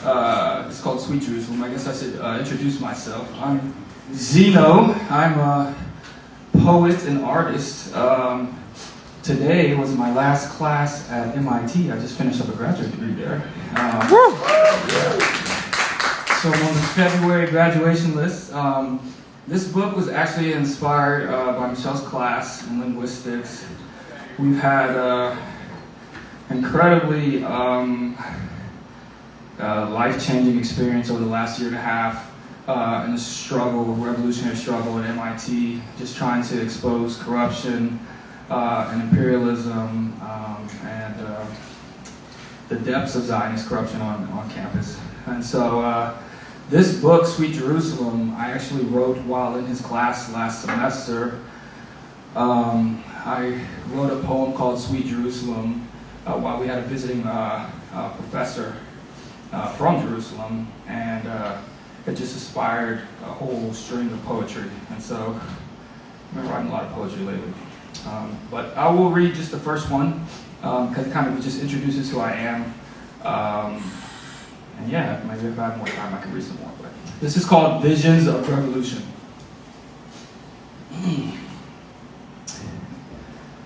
It's called Sweet Jerusalem. I guess I should introduce myself. I'm Zenœ. I'm a poet and artist. Today was my last class at MIT. I just finished up a graduate degree there. So I'm on the February graduation list. This book was actually inspired by Michelle's class in linguistics. We've had incredibly life-changing experience over the last year and a half in the struggle, revolutionary struggle at MIT, just trying to expose corruption and imperialism and the depths of Zionist corruption on campus. And so this book, Sweet Jerusalem, I actually wrote while in his class last semester. I wrote a poem called Sweet Jerusalem while we had a visiting professor from Jerusalem, and it just inspired a whole string of poetry. And so I've been writing a lot of poetry lately. But I will read just the first one because it kind of just introduces who I am. And yeah, maybe if I have more time I can read some more. But this is called Visions of Revolution.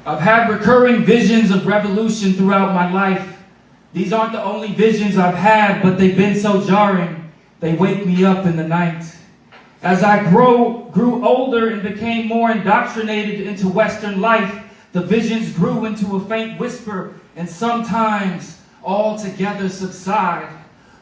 I've had recurring visions of revolution throughout my life. These aren't the only visions I've had, but they've been so jarring, they wake me up in the night. As I grew older and became more indoctrinated into Western life, the visions grew into a faint whisper and sometimes altogether subside.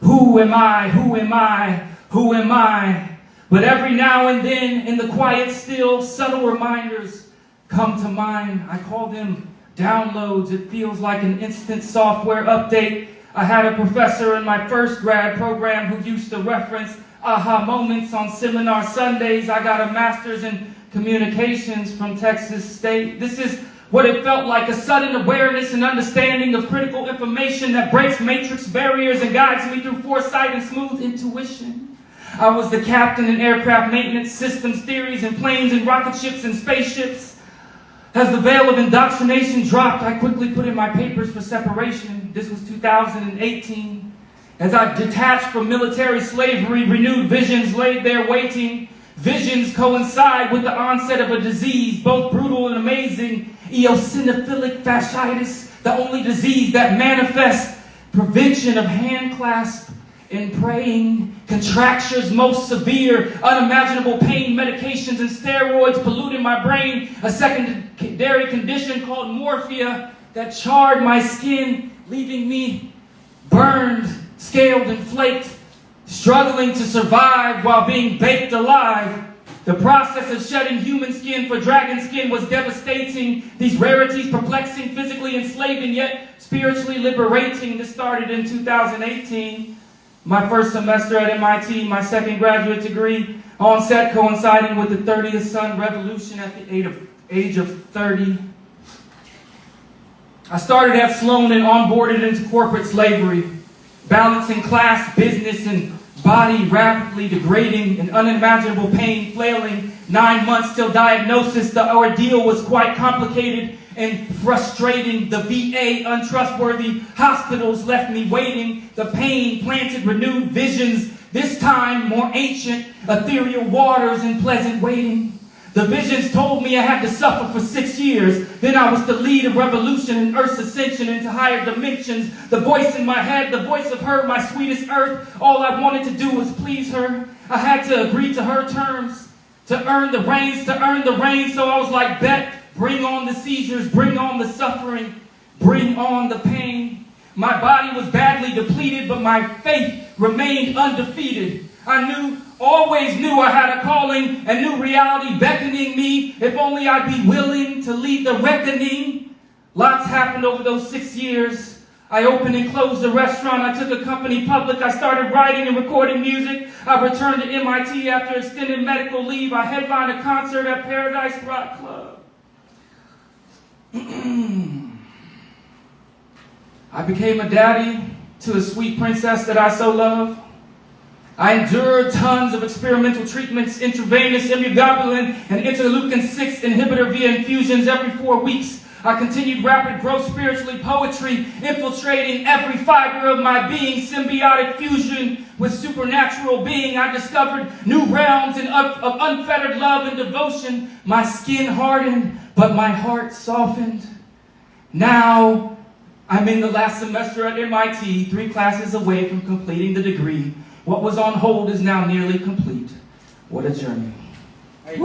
Who am I? Who am I? Who am I? But every now and then, in the quiet, still, subtle reminders come to mind. I call them downloads. It feels like an instant software update. I had a professor in my first grad program who used to reference aha moments on seminar Sundays. I got a master's in communications from Texas State. This is what it felt like, a sudden awareness and understanding of critical information that breaks matrix barriers and guides me through foresight and smooth intuition. I was the captain in aircraft maintenance systems, theories, and planes and rocket ships and spaceships. As the veil of indoctrination dropped, I quickly put in my papers for separation. This was 2018. As I detached from military slavery, renewed visions laid there waiting. Visions coincide with the onset of a disease, both brutal and amazing. Eosinophilic fasciitis, the only disease that manifests. Prevention of hand clasp in praying. Contractures most severe, unimaginable pain, medications and steroids polluting my brain. A secondary condition called morphia that charred my skin, leaving me burned, scaled and flaked, struggling to survive while being baked alive. The process of shedding human skin for dragon skin was devastating. These rarities perplexing, physically enslaving, yet spiritually liberating. This started in 2018. My first semester at MIT, my second graduate degree, on set coinciding with the 30th Sun Revolution at the age of 30. I started at Sloan and onboarded into corporate slavery, balancing class, business, and body rapidly degrading and unimaginable pain flailing. 9 months till diagnosis, the ordeal was quite complicated and frustrating. The VA, untrustworthy hospitals left me waiting. The pain planted renewed visions, this time more ancient, ethereal waters and pleasant waiting. The visions told me I had to suffer for 6 years. Then I was to lead a revolution in Earth's ascension into higher dimensions. The voice in my head, the voice of her, my sweetest earth. All I wanted to do was please her. I had to agree to her terms, to earn the reins, So I was like, bet, bring on the seizures, bring on the suffering, bring on the pain. My body was badly depleted, but my faith remained undefeated. I always knew I had a calling, a new reality beckoning me. If only I'd be willing to lead the reckoning. Lots happened over those 6 years. I opened and closed a restaurant. I took a company public. I started writing and recording music. I returned to MIT after extended medical leave. I headlined a concert at Paradise Rock Club. I became a daddy to a sweet princess that I so love. I endured tons of experimental treatments, intravenous immunoglobulin and interleukin-6 inhibitor via infusions every 4 weeks. I continued rapid growth spiritually, poetry, infiltrating every fiber of my being, symbiotic fusion with supernatural being. I discovered new realms of unfettered love and devotion. My skin hardened, but my heart softened. Now, I'm in the last semester at MIT, 3 classes away from completing the degree. What was on hold is now nearly complete. What a journey. Hey,